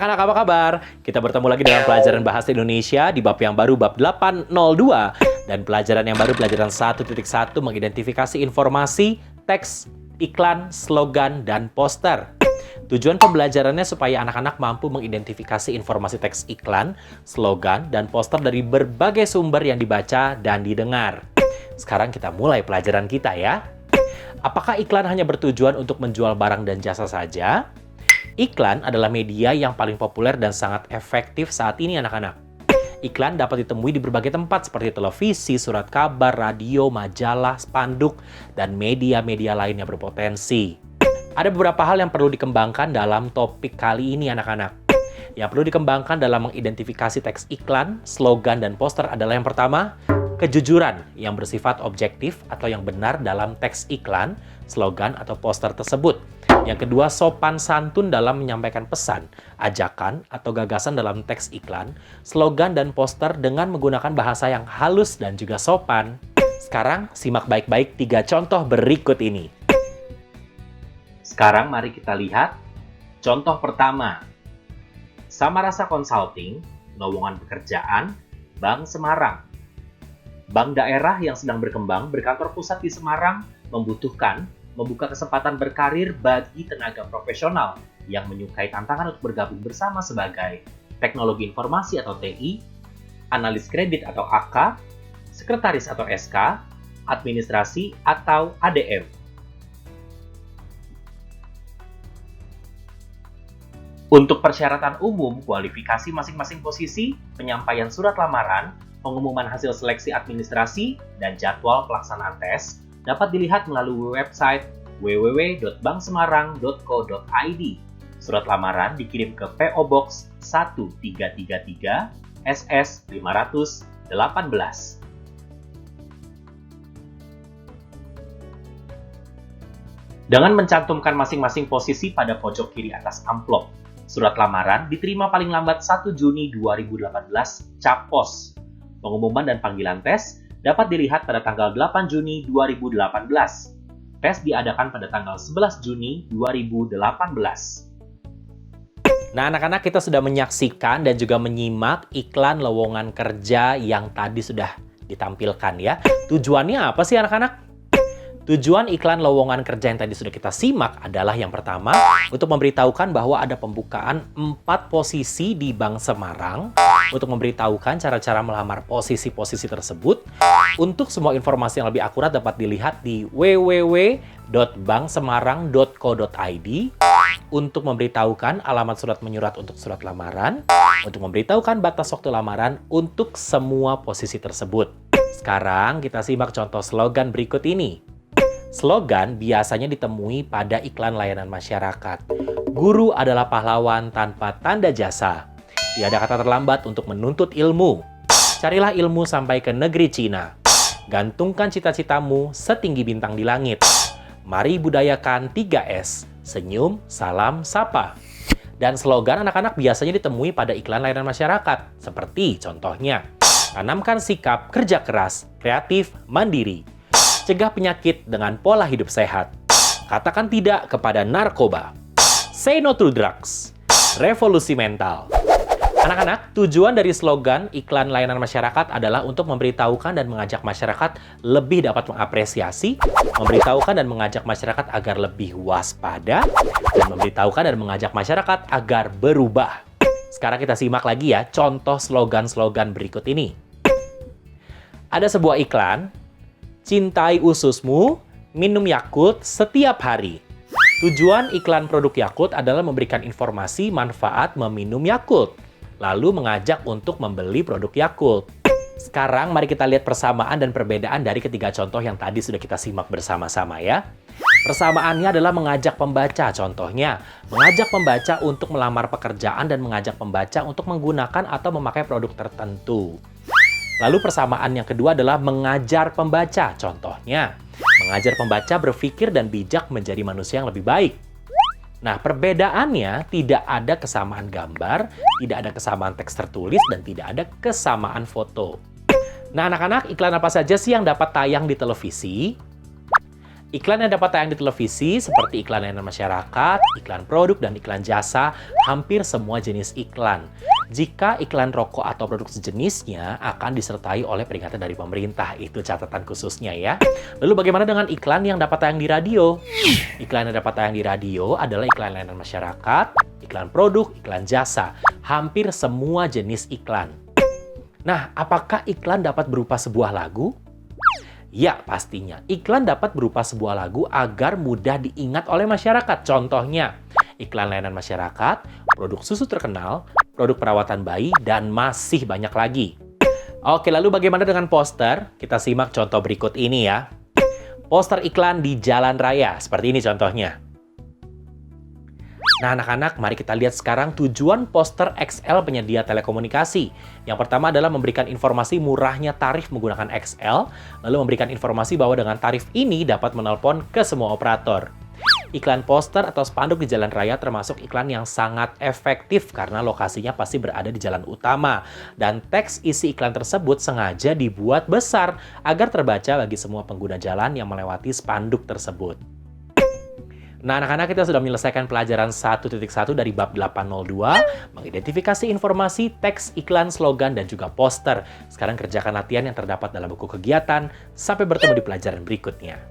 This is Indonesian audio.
anak-anak, apa kabar? Kita bertemu lagi dalam pelajaran bahasa Indonesia di bab yang baru, bab 802. Dan pelajaran yang baru, pelajaran 1.1, mengidentifikasi informasi, teks, iklan, slogan, dan poster. Tujuan pembelajarannya supaya anak-anak mampu mengidentifikasi informasi teks iklan, slogan, dan poster dari berbagai sumber yang dibaca dan didengar. Sekarang kita mulai pelajaran kita ya. Apakah iklan hanya bertujuan untuk menjual barang dan jasa saja? Iklan adalah media yang paling populer dan sangat efektif saat ini anak-anak. Iklan dapat ditemui di berbagai tempat seperti televisi, surat kabar, radio, majalah, spanduk, dan media-media lain yang berpotensi. Ada beberapa hal yang perlu dikembangkan dalam topik kali ini anak-anak. Yang perlu dikembangkan dalam mengidentifikasi teks iklan, slogan, dan poster adalah yang pertama, kejujuran yang bersifat objektif atau yang benar dalam teks iklan, slogan, atau poster tersebut. Yang kedua, sopan santun dalam menyampaikan pesan, ajakan, atau gagasan dalam teks iklan, slogan, dan poster dengan menggunakan bahasa yang halus dan juga sopan. Sekarang, simak baik-baik 3 contoh berikut ini. Sekarang mari kita lihat contoh pertama. Samarasa Consulting, lowongan pekerjaan, Bank Semarang. Bank daerah yang sedang berkembang berkantor pusat di Semarang membutuhkan membuka kesempatan berkarir bagi tenaga profesional yang menyukai tantangan untuk bergabung bersama sebagai teknologi informasi atau TI, analis kredit atau AK, sekretaris atau SK, administrasi atau ADM. Untuk persyaratan umum, kualifikasi masing-masing posisi, penyampaian surat lamaran, pengumuman hasil seleksi administrasi, dan jadwal pelaksanaan tes dapat dilihat melalui website www.banksemarang.co.id. Surat lamaran dikirim ke PO Box 1333 SS 518. Dengan mencantumkan masing-masing posisi pada pojok kiri atas amplop, surat lamaran diterima paling lambat 1 Juni 2018 cap pos. Pengumuman dan panggilan tes dapat dilihat pada tanggal 8 Juni 2018. Tes diadakan pada tanggal 11 Juni 2018. Nah, anak-anak, kita sudah menyaksikan dan juga menyimak iklan lowongan kerja yang tadi sudah ditampilkan ya. Tujuannya apa sih anak-anak? Tujuan iklan lowongan kerja yang tadi sudah kita simak adalah yang pertama, untuk memberitahukan bahwa ada pembukaan 4 posisi di Bank Semarang, untuk memberitahukan cara-cara melamar posisi-posisi tersebut. Untuk semua informasi yang lebih akurat dapat dilihat di www.banksemarang.co.id, untuk memberitahukan alamat surat menyurat untuk surat lamaran, untuk memberitahukan batas waktu lamaran untuk semua posisi tersebut. Sekarang kita simak contoh slogan berikut ini. Slogan biasanya ditemui pada iklan layanan masyarakat. Guru adalah pahlawan tanpa tanda jasa. Tiada kata terlambat untuk menuntut ilmu. Carilah ilmu sampai ke negeri Cina. Gantungkan cita-citamu setinggi bintang di langit. Mari budayakan 3S. Senyum, salam, sapa. Dan slogan anak-anak biasanya ditemui pada iklan layanan masyarakat. Seperti contohnya, tanamkan sikap kerja keras, kreatif, mandiri. Cegah penyakit dengan pola hidup sehat. Katakan tidak kepada narkoba. Say no to drugs. Revolusi mental. Anak-anak, tujuan dari slogan iklan layanan masyarakat adalah untuk memberitahukan dan mengajak masyarakat lebih dapat mengapresiasi, memberitahukan dan mengajak masyarakat agar lebih waspada, dan memberitahukan dan mengajak masyarakat agar berubah. Sekarang kita simak lagi ya contoh slogan-slogan berikut ini. Ada sebuah iklan, cintai ususmu, minum Yakult setiap hari. Tujuan iklan produk Yakult adalah memberikan informasi manfaat meminum Yakult, lalu mengajak untuk membeli produk Yakult. Sekarang mari kita lihat persamaan dan perbedaan dari ketiga contoh yang tadi sudah kita simak bersama-sama ya. Persamaannya adalah mengajak pembaca, contohnya mengajak pembaca untuk melamar pekerjaan dan mengajak pembaca untuk menggunakan atau memakai produk tertentu. Lalu persamaan yang kedua adalah mengajar pembaca, contohnya mengajar pembaca berpikir dan bijak menjadi manusia yang lebih baik. Nah, perbedaannya tidak ada kesamaan gambar, tidak ada kesamaan teks tertulis, dan tidak ada kesamaan foto. Nah, anak-anak, iklan apa saja sih yang dapat tayang di televisi? Iklan yang dapat tayang di televisi seperti iklan layanan masyarakat, iklan produk, dan iklan jasa, hampir semua jenis iklan. Jika iklan rokok atau produk sejenisnya akan disertai oleh peringatan dari pemerintah. Itu catatan khususnya ya. Lalu bagaimana dengan iklan yang dapat tayang di radio? Iklan yang dapat tayang di radio adalah iklan layanan masyarakat, iklan produk, iklan jasa. Hampir semua jenis iklan. Nah, apakah iklan dapat berupa sebuah lagu? Ya, pastinya. Iklan dapat berupa sebuah lagu agar mudah diingat oleh masyarakat. Contohnya, iklan layanan masyarakat, produk susu terkenal, produk perawatan bayi, dan masih banyak lagi. Oke, lalu bagaimana dengan poster? Kita simak contoh berikut ini ya. Poster iklan di jalan raya, seperti ini contohnya. Nah, anak-anak, mari kita lihat sekarang tujuan poster XL penyedia telekomunikasi. Yang pertama adalah memberikan informasi murahnya tarif menggunakan XL, lalu memberikan informasi bahwa dengan tarif ini dapat menelpon ke semua operator. Iklan poster atau spanduk di jalan raya termasuk iklan yang sangat efektif karena lokasinya pasti berada di jalan utama. Dan teks isi iklan tersebut sengaja dibuat besar agar terbaca bagi semua pengguna jalan yang melewati spanduk tersebut. Nah, anak-anak, kita sudah menyelesaikan pelajaran 1.1 dari bab 802, mengidentifikasi informasi, teks, iklan, slogan, dan juga poster. Sekarang kerjakan latihan yang terdapat dalam buku kegiatan. Sampai bertemu di pelajaran berikutnya.